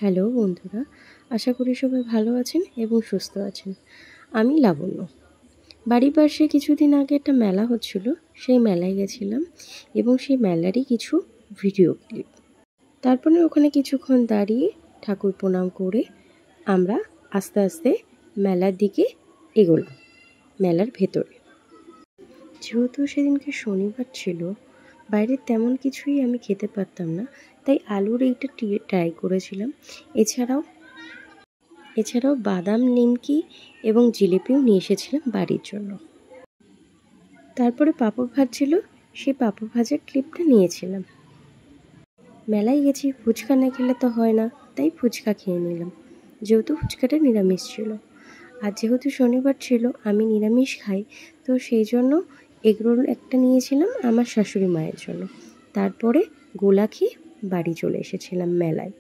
Hello বন্ধুরা, আশা করি সবাই ভালো আছেন এবং সুস্থ আছেন। আমি লাবণ্য। বাড়ির পাশে কিছুদিন আগে একটা মেলা হচ্ছিল, সেই মেলায় গেছিলাম এবং সেই মেলারই কিছু ভিডিও ক্লিপ। তারপরে ওখানে কিছুক্ষণ দাঁড়িয়ে ঠাকুর প্রণাম করে আমরা আস্তে আস্তে মেলার দিকে এগোলাম, মেলার ভেতরে। যেহেতু সেদিনকে শনিবার ছিল, বাইরে তেমন কিছুই আমি খেতে পারতাম না, তাই আলুর এইটা ট্রাই করেছিলাম। এছাড়াও বাদাম, নিমকি এবং জিলিপিও নিয়ে এসেছিলাম বাড়ির জন্য। তারপরে পাঁপড় ভাজছিল, সেই পাঁপড় ভাজার ক্লিপটা নিয়েছিলাম। মেলায় গেছি, ফুচকা না খেলে তো হয় না, তাই ফুচকা খেয়ে নিলাম, যেহেতু ফুচকাটা নিরামিষ ছিল। আর যেহেতু শনিবার ছিল, আমি নিরামিষ খাই, তো সেই জন্য এগরোল একটা নিয়েছিলাম আমার শাশুড়ি মায়ের জন্য। তারপরে গোলা খেয়ে বাড়ি চলে এসেছিলাম মেলায়।